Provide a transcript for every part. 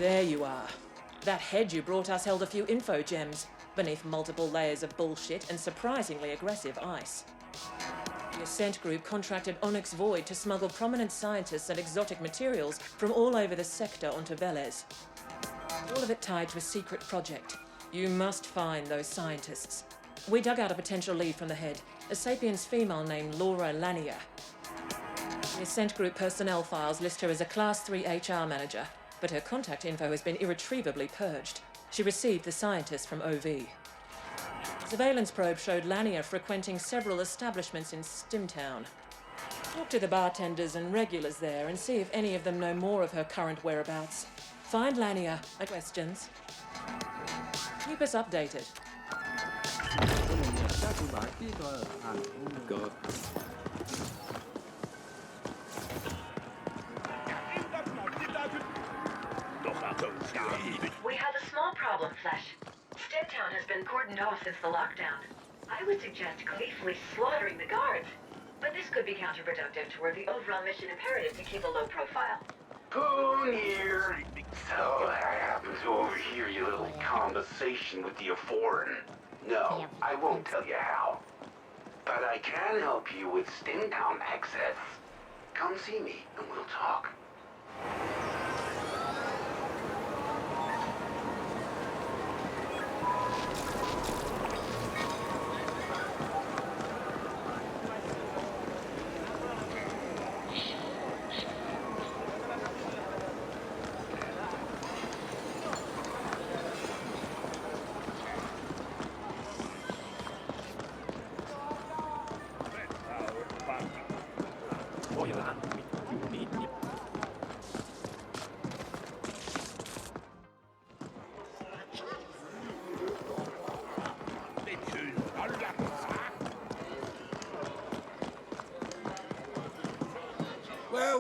There you are. That head you brought us held a few info gems, beneath multiple layers of bullshit and surprisingly aggressive ice. The Ascent Group contracted Onyx Void to smuggle prominent scientists and exotic materials from all over the sector onto Velez. All of it tied to a secret project. You must find those scientists. We dug out a potential lead from the head, a sapiens female named Laura Lanier. The Ascent Group personnel files list her as a Class 3 HR manager, but her contact info has been irretrievably purged. She received the scientists from OV. Surveillance probe showed Lanier frequenting several establishments in Stimtown. Talk to the bartenders and regulars there and see if any of them know more of her current whereabouts. Find Lanier and questions. Keep us updated. We have a small problem, Flesh. Stimtown has been cordoned off since the lockdown. I would suggest gleefully slaughtering the guards, but this could be counterproductive toward the overall mission imperative to keep a low profile. Who here? So I happen to overhear your little conversation with the foreign. No, I won't tell you how. But I can help you with Stimtown access. Come see me and we'll talk.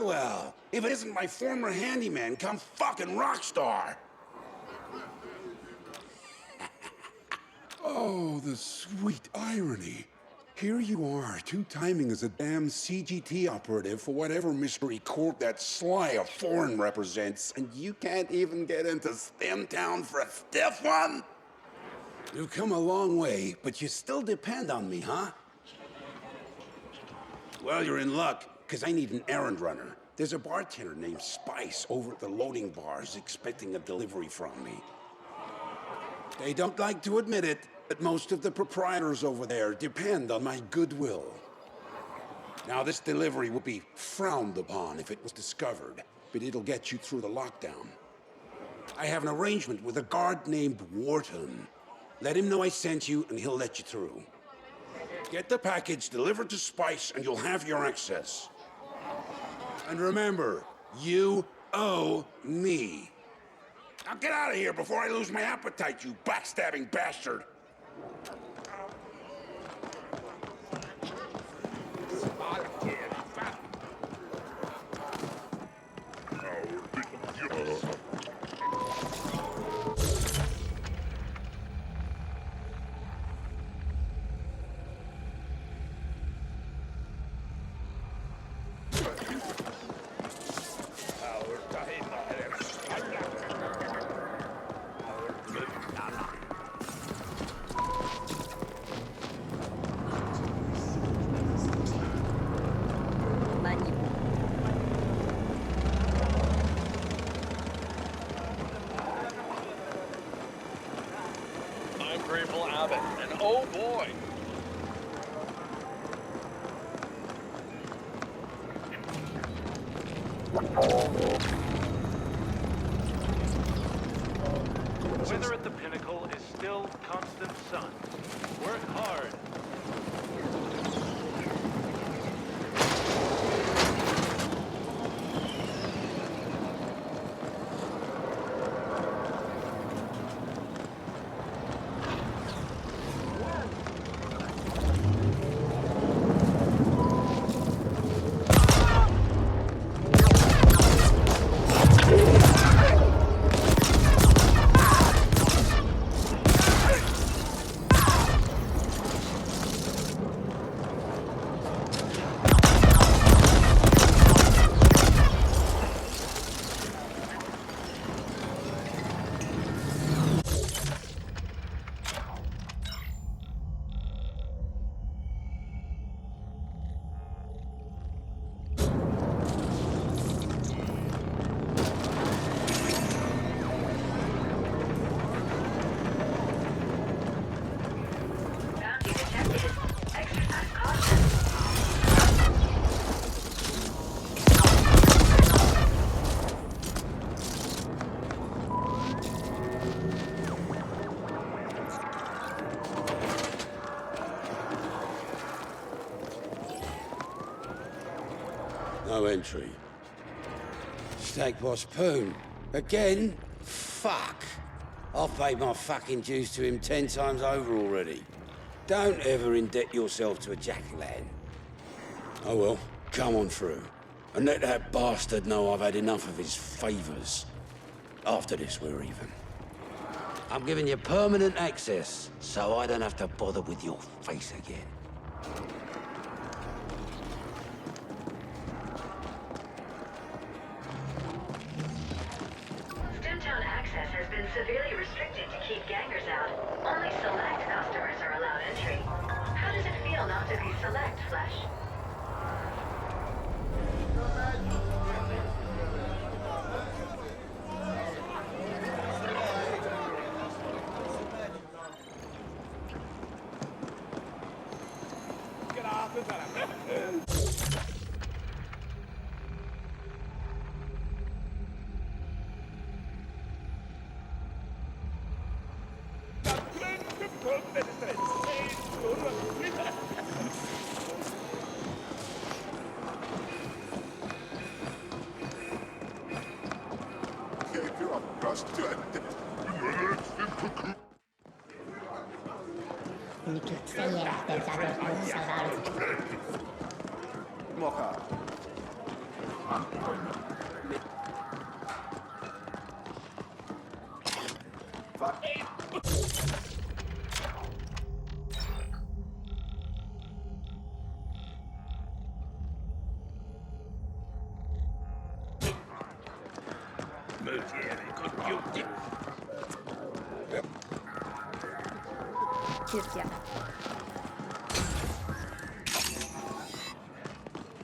Well, if it isn't my former handyman come fucking rock star. Oh, the sweet irony. Here you are, two-timing as a damn CGT operative for whatever mystery corp that sly of foreign represents, and you can't even get into Stimtown for a stiff one? You've come a long way, but you still depend on me, huh? Well, you're in luck, because I need an errand runner. There's a bartender named Spice over at the loading bars expecting a delivery from me. They don't like to admit it, but most of the proprietors over there depend on my goodwill. Now, this delivery would be frowned upon if it was discovered, but it'll get you through the lockdown. I have an arrangement with a guard named Wharton. Let him know I sent you, and he'll let you through. Get the package delivered to Spice, and you'll have your access. And remember, you owe me. Now get out of here before I lose my appetite, you backstabbing bastard! And oh boy! Weather at the pinnacle is still constant sun. Work hard. No entry. Steak boss Poon. Again? Fuck. I've paid my fucking dues to him 10 times over already. Don't ever indebt yourself to a jack-o'-lantern. Oh well, come on through. And let that bastard know I've had enough of his favours. After this, we're even. I'm giving you permanent access, so I don't have to bother with your face again. Stemtown access has been severely restricted to keep gangers out. Only select customers are allowed entry. How does it feel not to be select, Flesh? Tyhjä.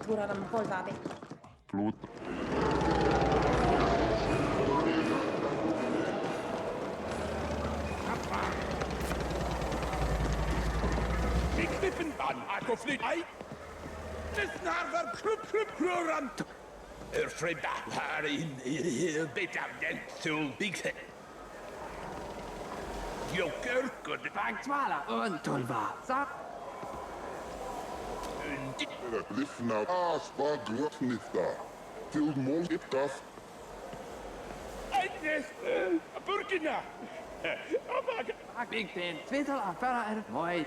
Turhadan polvaavi. Ik knippen aan, akoflit. Ai. Het naar krup. Freda, haar in beter den sul big. Joker, good bank twala. Ontolva. Sa. Lyssna, aspa grottnifta. Till mål ittas. Eines, burkina. Ik ben 20 affaire er mooi.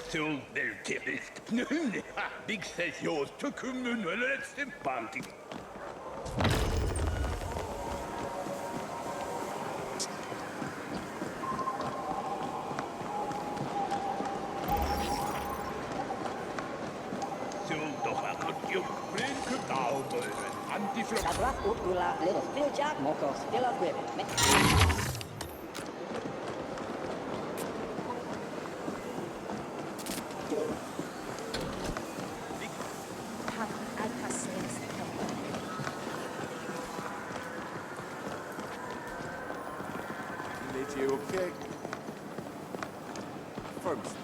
Sul del tibist. Big says yours to come in a let's party. Sabrak utula little spiljak mokos stilla gribbet. Okay. First.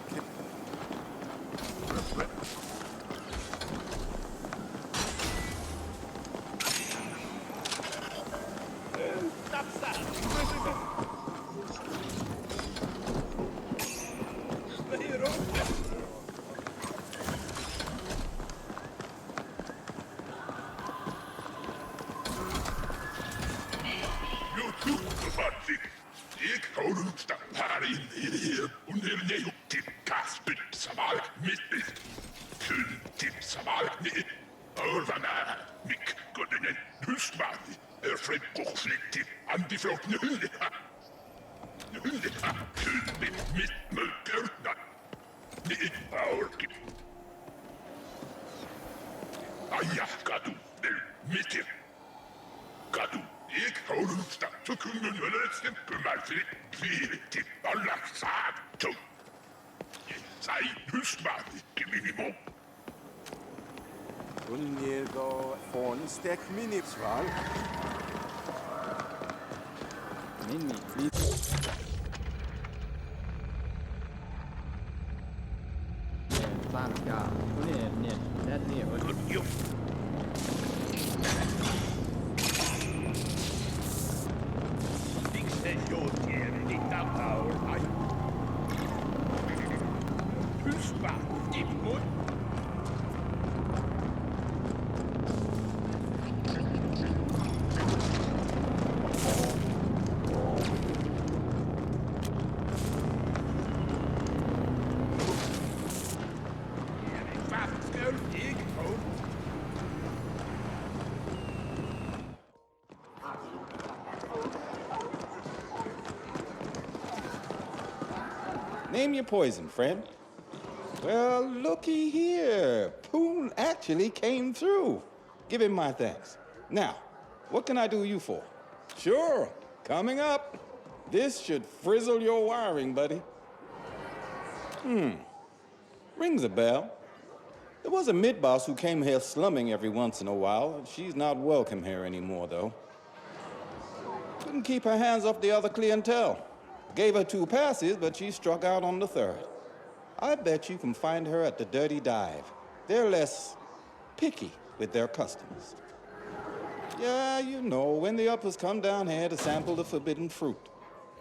Stek minipsval. Mini. Planka. Nie. That nie. Big says yours here. Ditt power. Husband. Ditt mun. Name your poison, friend. Well, looky here. Poon actually came through. Give him my thanks. Now, what can I do you for? Sure, coming up. This should frizzle your wiring, buddy. Rings a bell. There was a mid-boss who came here slumming every once in a while. She's not welcome here anymore, though. Couldn't keep her hands off the other clientele. Gave her 2 passes, but she struck out on the 3rd. I bet you can find her at the Dirty Dive. They're less picky with their customers. Yeah, you know, when the uppers come down here to sample the forbidden fruit.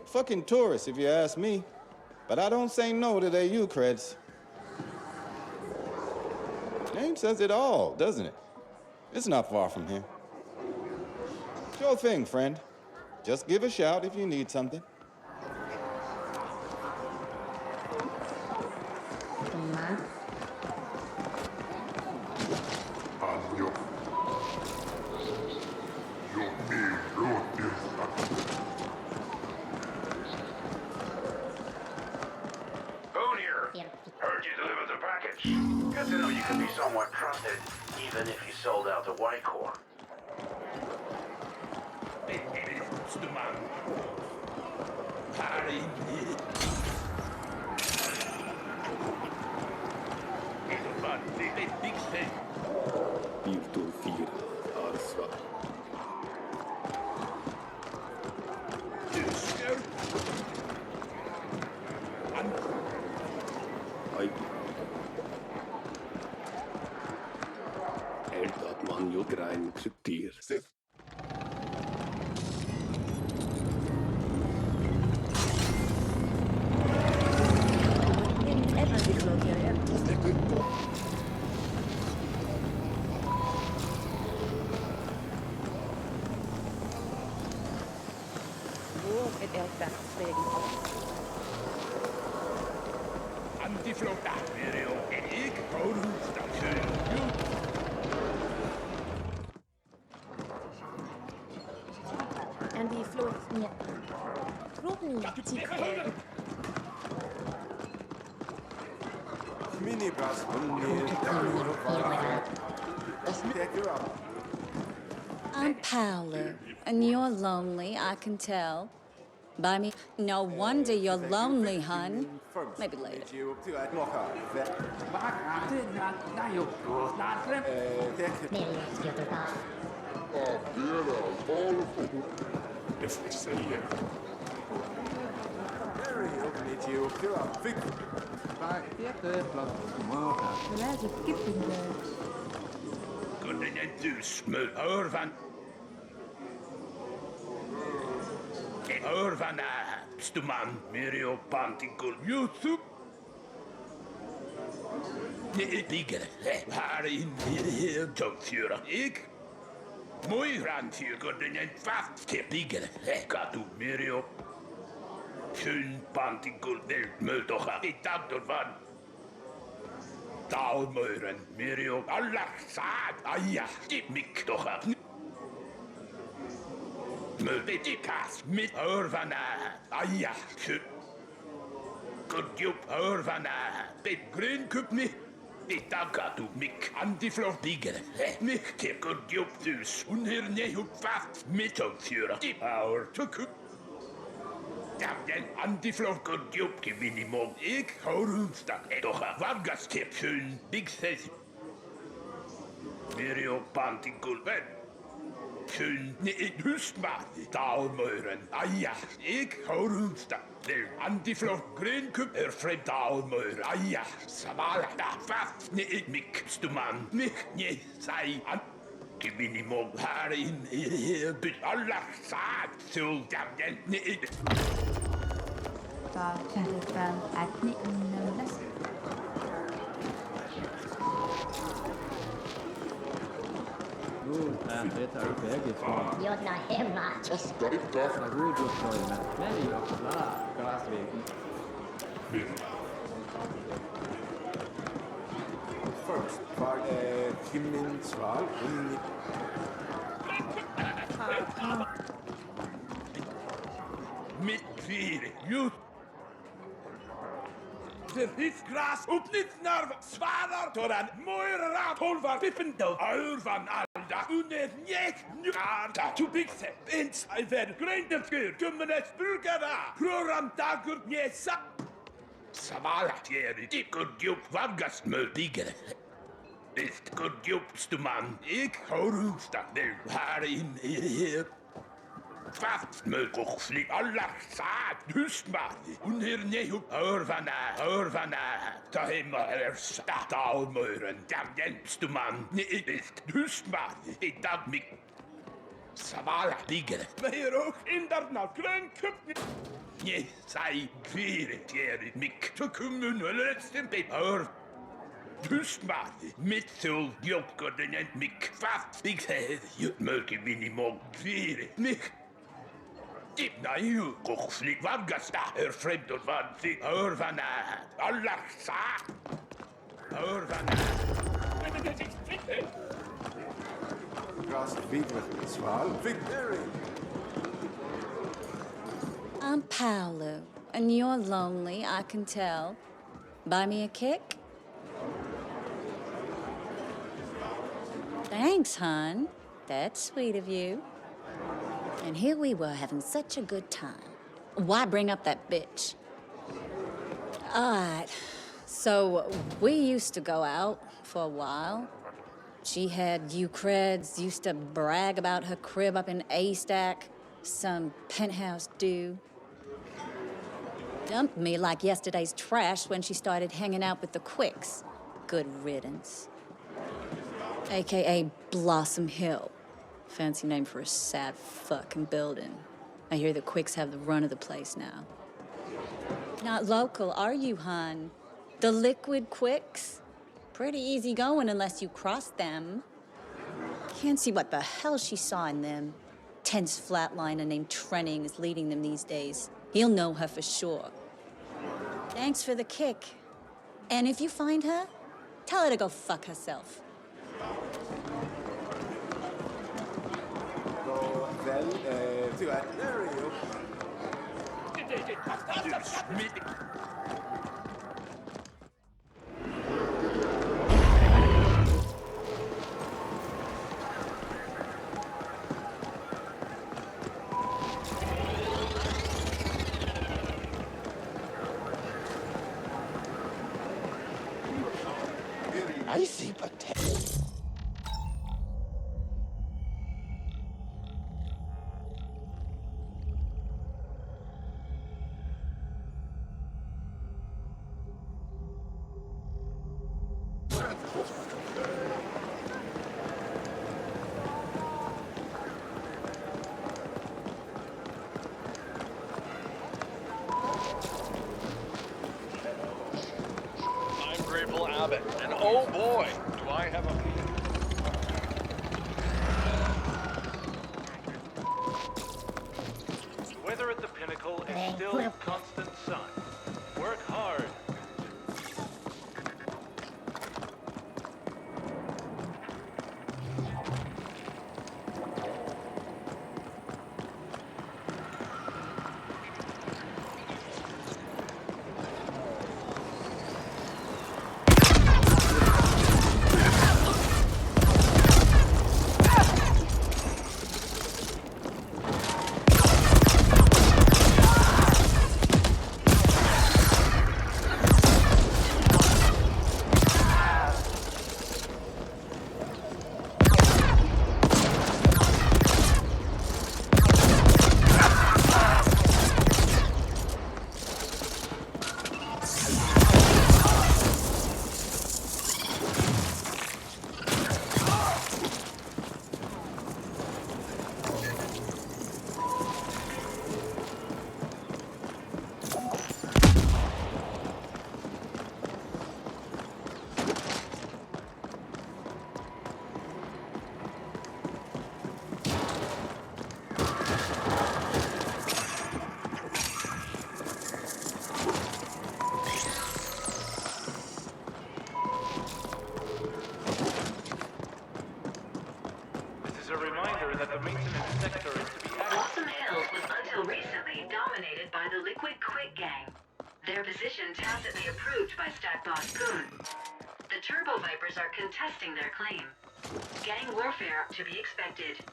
Fucking tourists, if you ask me. But I don't say no to their Eucreds. Name says it all, doesn't it? It's not far from here. Sure thing, friend. Just give a shout if you need something. Heard you delivered the package. Good to know you can be somewhat trusted, even if you sold out to White Corps. Dat man jo grein krypter. Antiflotta, Miriam. Ik hou station. En die vloog niet. Krupnejchej. Minibus. I'm Paolo, and you're lonely, I can tell. By me, no wonder you're lonely, hun. Maybe later. Kunnen je dus me hoor van... Hoor van Stuman, Mirio Panticul, YouTube. Nee, bigger. Waar in hier dokter. Ik. Mooi randje, kunnen je vast. Bigger. Gaat u Mirio. Schön Panticul, me toch aan. Ik dacht ervan. Taalmeuren, Mirio. Allah saad. Ah ja, die mik toch aan. Me weet ik haast met hoor van ah ja, schön. Goed job hoor van bet green cup niet. Ik dank aan u mik antifloot digger. Mik te goed job dus onherne op vast met opzuren. Die hoor te cup. Dan antifloot goed job die minimum. Ik hoor ons dat toch een wargastip schön big says. Mirio panticul ben. Schön, nee, hust maar. Taalmeuren. Ah ja, ik hoor ons dat. De antifloot green cup vreemd taalmeuren. Ah ja, samala, da vast. Nee, mik, stuman. Mik, nee, zij an. Die minimum haar in heel bus. Allah saad. Zul dan nee. Daar kan het niet nodig. Det tar upp vägen från. Jag är hemma. Rudolfstorget. Men det är också glasvägen. Först var Himmelsval Mitt fyr, just. Verhifgras upp nytt nerv, svarar toran, moira, tolvar, pippendov, van alda, under njek, nuarda, tubikse, ins, I ver, greindefskur, kummenes burgara, proram dagur, njesa. Savala, tieri, dikurdjup, vagast, möldigere. Ist gudjupstu man, ik horusta, vel, här in i fast möglich Allah sagt, hustmani, und hier nehup, hörvana, daheim erst, daumören, der jensstu man, ist hustmani, ich dag mich, Savala, digere, mehr auch in der Nagrönköpfen. Je, sei, vier, mich, zu kommen, letzten Bett, hustmani, mittel, jokkodenen, mich, fast, ich hätte, möge minimum, vier, mich, Nail, kochslik, vagasta, fremd und vanzig, hörvana, Allah sagt, hörvana. I'm Paolo, and you're lonely, I can tell. Buy me a kick? Thanks, hon. That's sweet of you. And here we were having such a good time. Why bring up that bitch? Alright, so we used to go out for a while. She had Eucreds, used to brag about her crib up in A-Stack, some penthouse dude. Dumped me like yesterday's trash when she started hanging out with the Quicks. Good riddance. AKA Blossom Hill. Fancy name for a sad fucking building. I hear the Quicks have the run of the place now. Not local, are you, hon? The Liquid Quicks? Pretty easy going unless you cross them. Can't see what the hell she saw in them. Tense flatliner named Trenning is leading them these days. He'll know her for sure. Thanks for the kick. And if you find her, tell her to go fuck herself. Vel, tyvärr, there you go. I see potential. And oh boy, do I have a... Weather at the pinnacle is still constant sun. Work hard. Their position tacitly approved by Stat Boss Poon. The Turbo Vipers are contesting their claim. Gang warfare to be expected.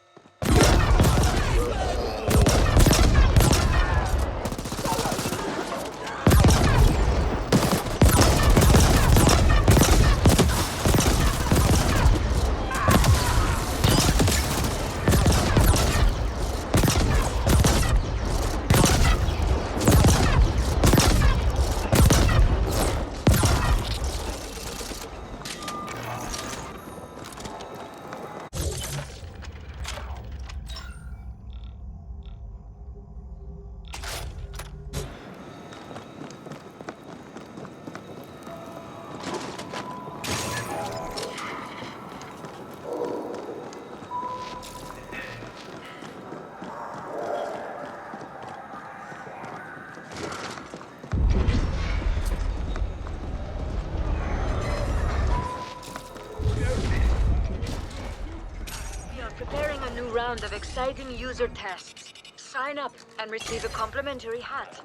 Round of exciting user tests. Sign up and receive a complimentary hat.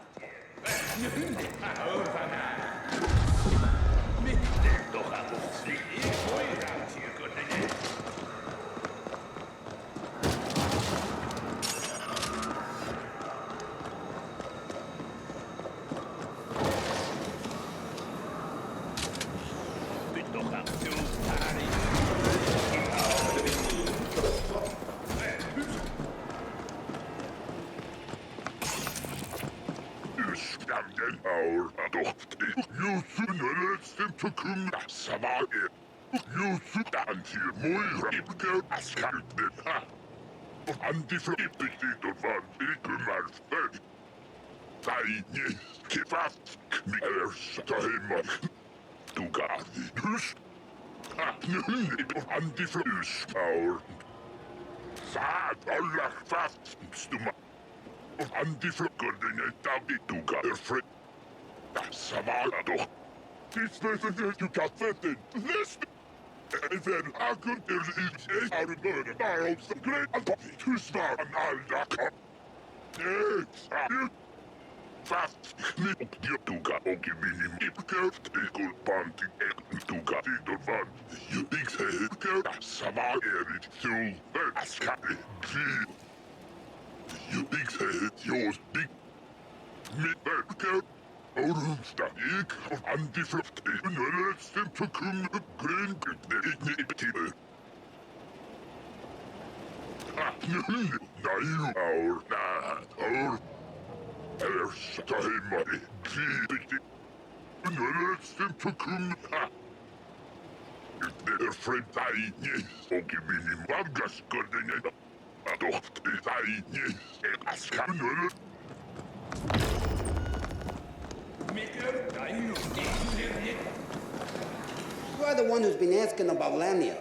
You are the one who's been asking about Lamia.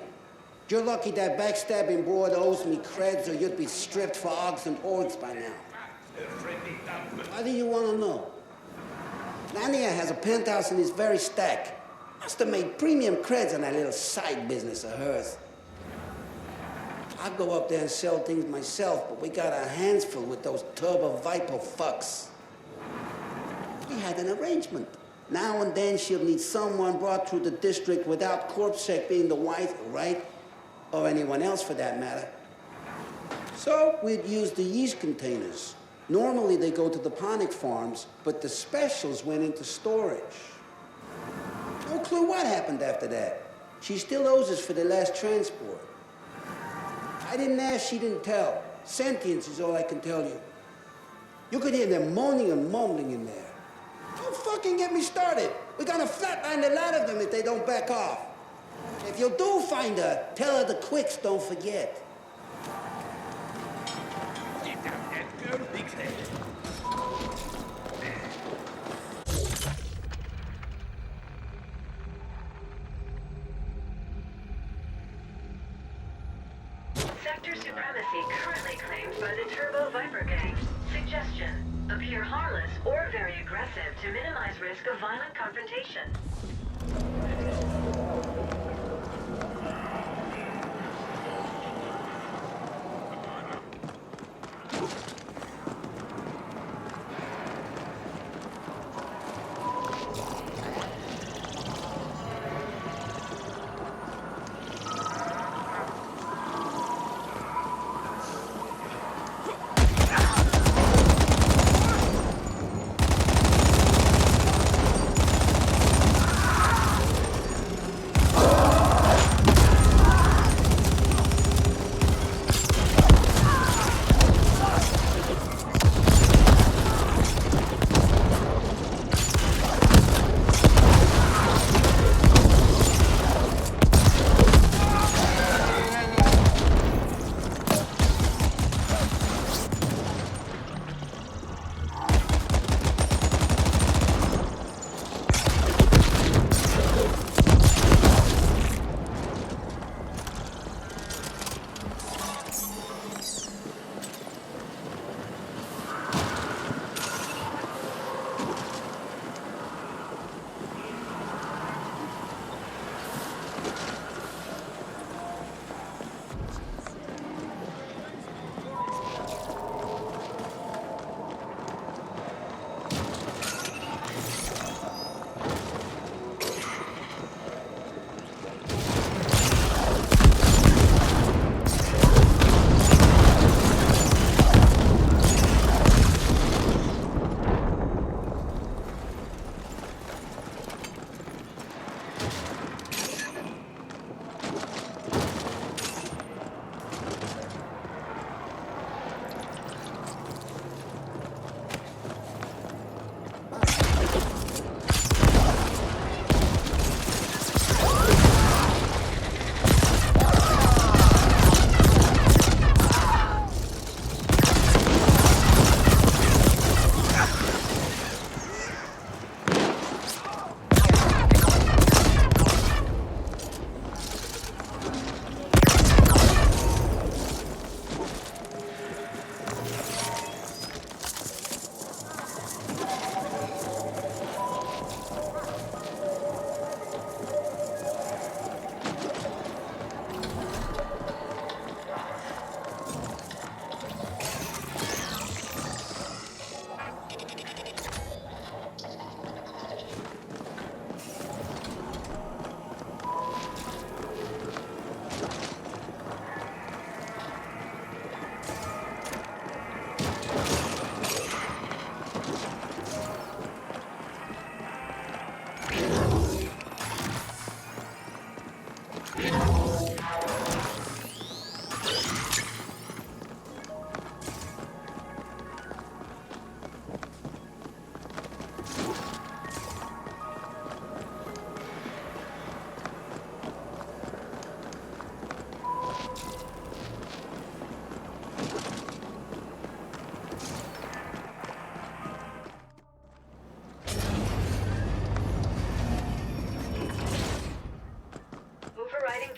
You're lucky that backstabbing broad owes me creds or you'd be stripped for ogs and orgs by now. Why do you want to know? Lamia has a penthouse in this very stack. Must have made premium creds on that little side business of hers. I'd go up there and sell things myself, but we got our hands full with those Turbo Viper fucks. We had an arrangement. Now and then she'll need someone brought through the district without CorpSec being the wife, right? Or anyone else for that matter. So we'd use the yeast containers. Normally they go to the ponic farms, but the specials went into storage. No clue what happened after that. She still owes us for the last transport. I didn't ask, she didn't tell. Sentience is all I can tell you. You could hear them moaning and mumbling in there. Don't fucking get me started. We're gonna flatline a lot of them if they don't back off. If you do find her, tell her the quicks don't forget. Sector supremacy currently claimed by the Turbo Viper Gang. Suggestion: appear harmless or very aggressive to minimize risk of violent confrontation.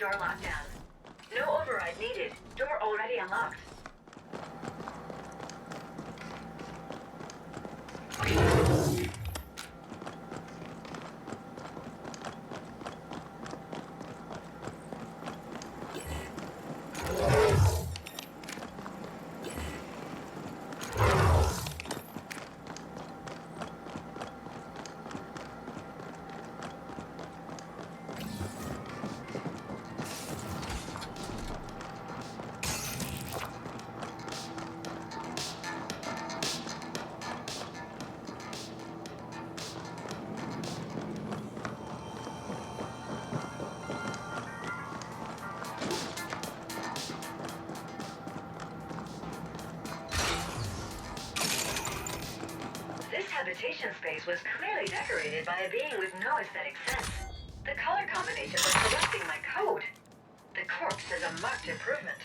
door lockdown. No override needed. Door already unlocked. Habitation space was clearly decorated by a being with no aesthetic sense. The color combinations are correcting my code. The corpse is a marked improvement.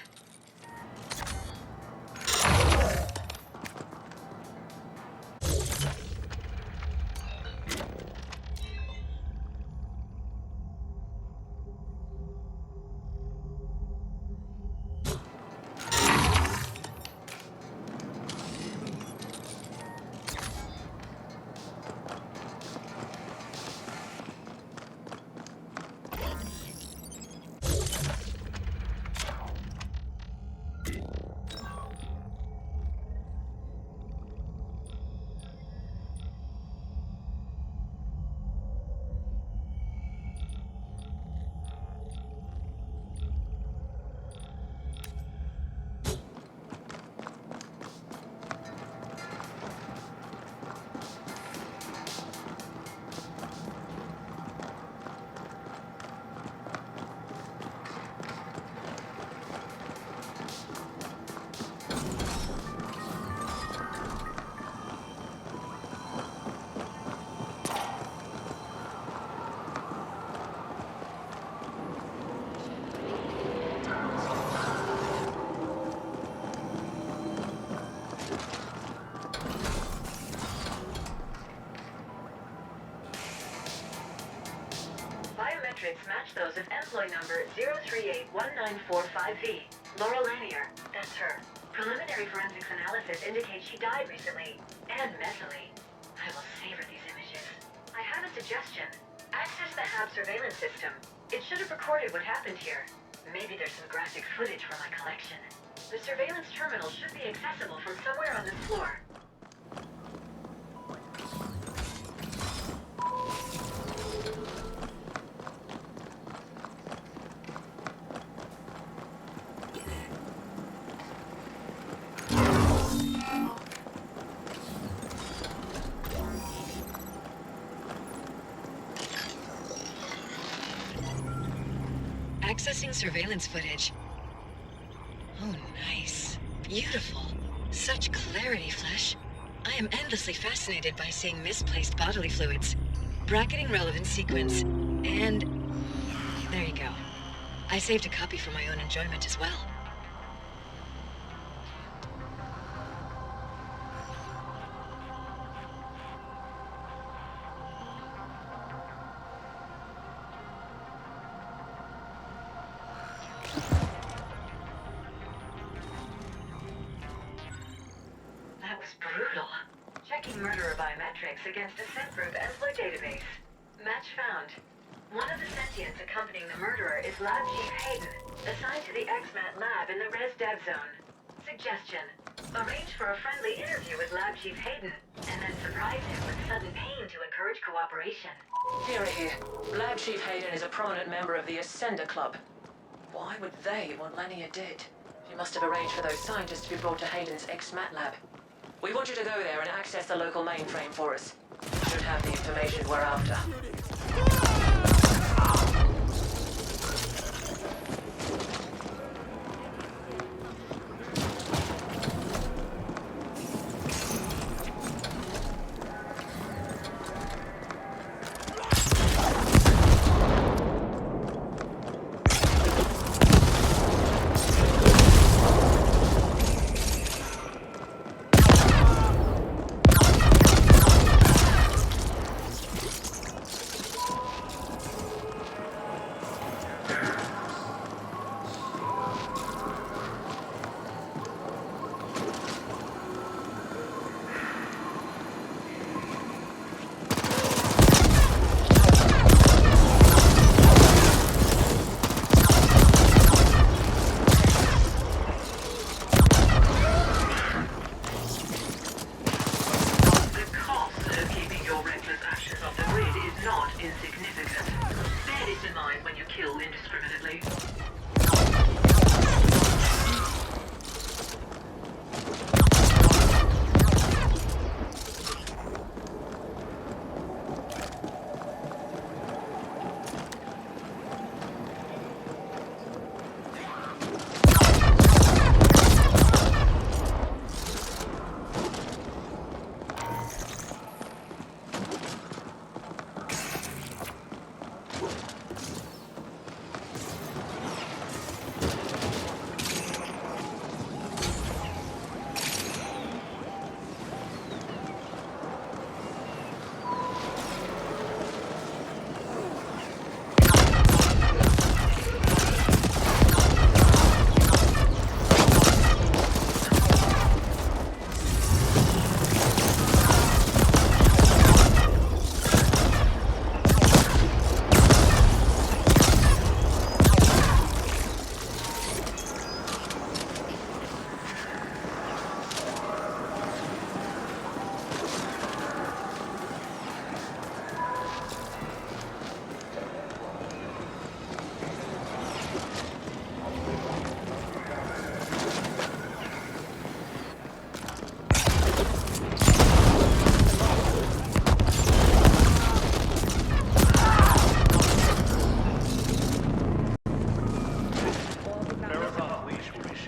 Match those of employee number 0381945V, Laurel Lanier. That's her. Preliminary forensics analysis indicates she died recently, and messily. I will savor these images. I have a suggestion. Access the HAB surveillance system. It should have recorded what happened here. Maybe there's some graphic footage for my collection. The surveillance terminal should be accessible from somewhere on this floor. Accessing surveillance footage. Oh, nice. Beautiful. Such clarity, Flesh. I am endlessly fascinated by seeing misplaced bodily fluids. Bracketing relevant sequence. And... there you go. I saved a copy for my own enjoyment as well. Against Ascent Group employee database. Match found. One of the sentients accompanying the murderer is Lab Chief Hayden, assigned to the XMAT lab in the Res Dev Zone. Suggestion. Arrange for a friendly interview with Lab Chief Hayden, and then surprise him with sudden pain to encourage cooperation. Hear it here. Lab Chief Hayden is a prominent member of the Ascender Club. Why would they want Lanier dead? She must have arranged for those scientists to be brought to Hayden's XMAT lab. We want you to go there and access the local mainframe for us. You should have the information we're after.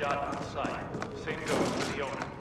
shot on sight. Same goes for the owner.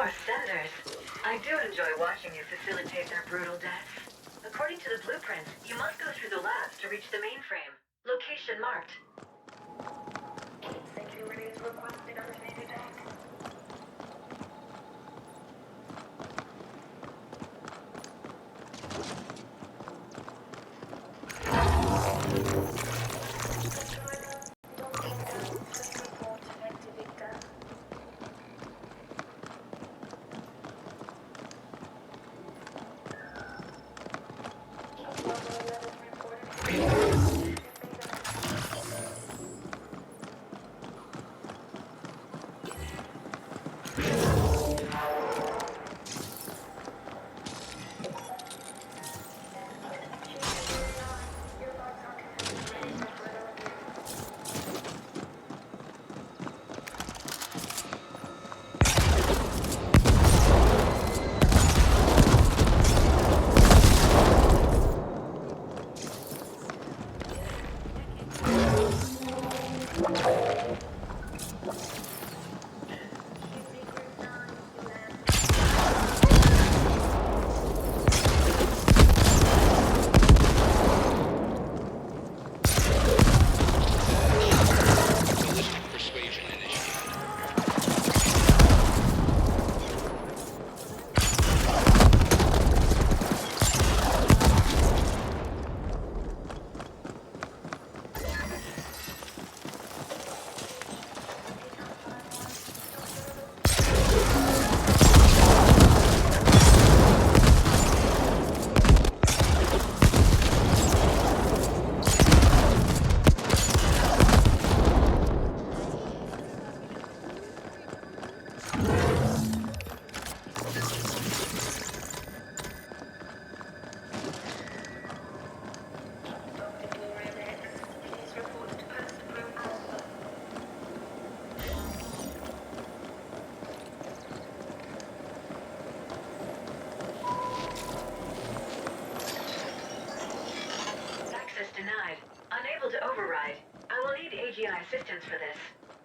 more senders. I do enjoy watching you facilitate their brutal deaths. According to the blueprints, you must go through the labs to reach the mainframe. Location marked. Security is requested on the Navy deck. Denied. Unable to override. I will need AGI assistance for this.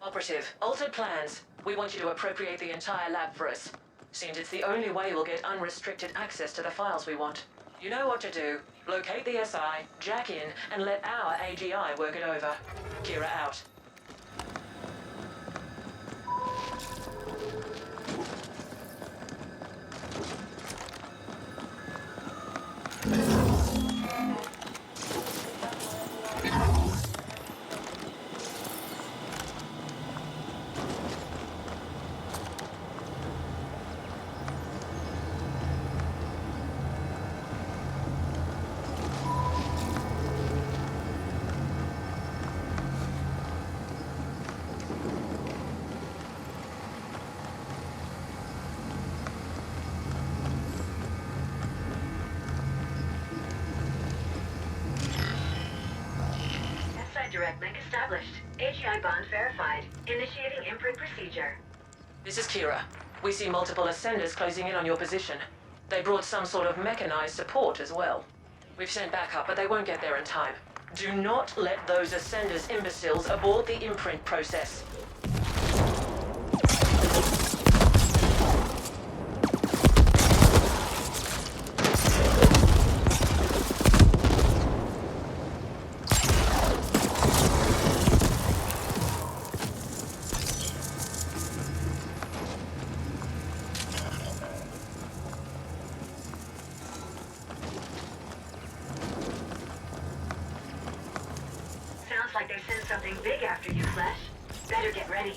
Operative, altered plans. We want you to appropriate the entire lab for us. Seems it's the only way we'll get unrestricted access to the files we want. You know what to do. Locate the SI, jack in, and let our AGI work it over. Kira out. Direct link established. AGI bond verified. Initiating imprint procedure. This is Kira. We see multiple ascenders closing in on your position. They brought some sort of mechanized support as well. We've sent backup, but they won't get there in time. Do not let those ascenders imbeciles abort the imprint process. Like they sent something big after you, Flesh. Better get ready.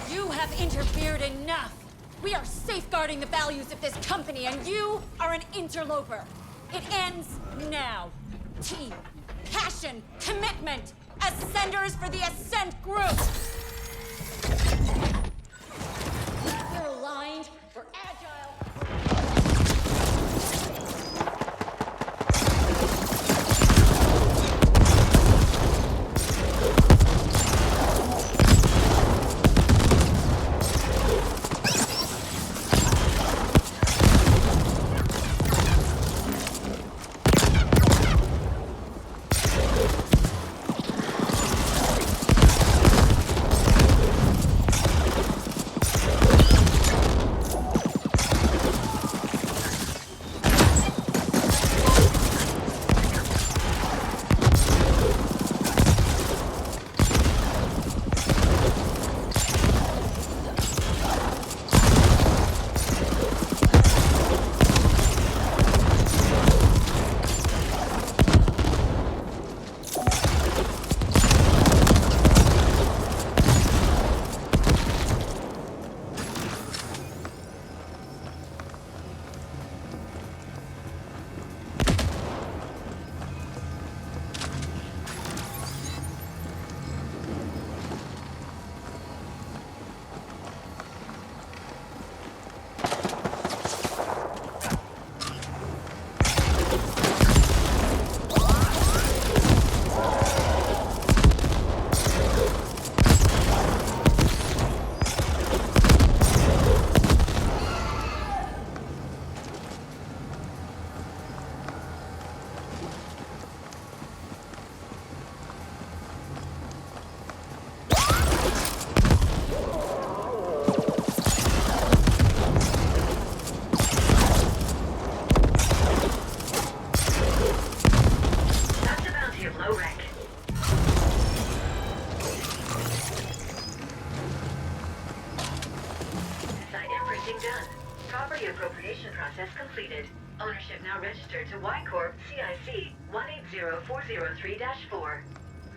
You have interfered enough. We are safeguarding the values of this company, and you are an interloper. It ends now. Team, passion, commitment. Ascenders for the Ascent Group. We're aligned, we're agile. validation process completed. Ownership now registered to Y-Corp CIC 180403-4.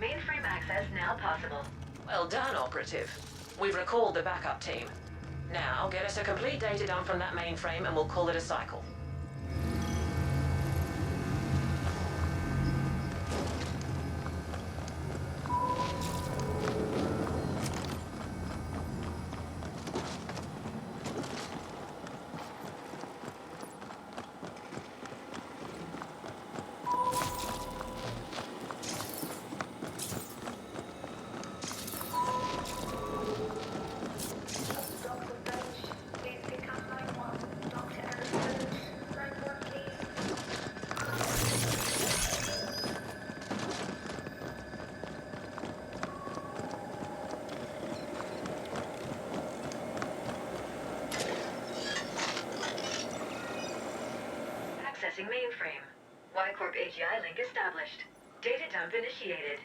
Mainframe access now possible. Well done, Operative. We've recalled the backup team. Now, get us a complete data dump from that mainframe and we'll call it a cycle. Accessing mainframe. Y-Corp AGI link established. Data dump initiated.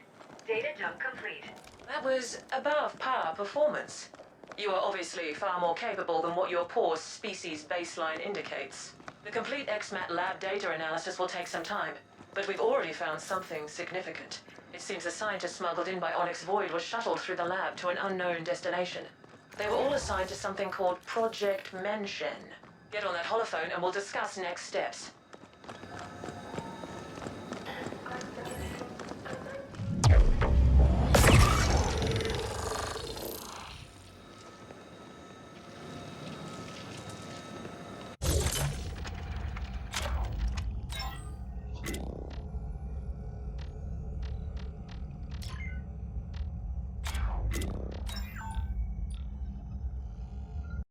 Data dump complete. That was above par performance. You are obviously far more capable than what your poor species baseline indicates. The complete XMAT lab data analysis will take some time, but we've already found something significant. It seems a scientist smuggled in by Onyx Void was shuttled through the lab to an unknown destination. They were all assigned to something called Project Menshen. Get on that holophone and we'll discuss next steps.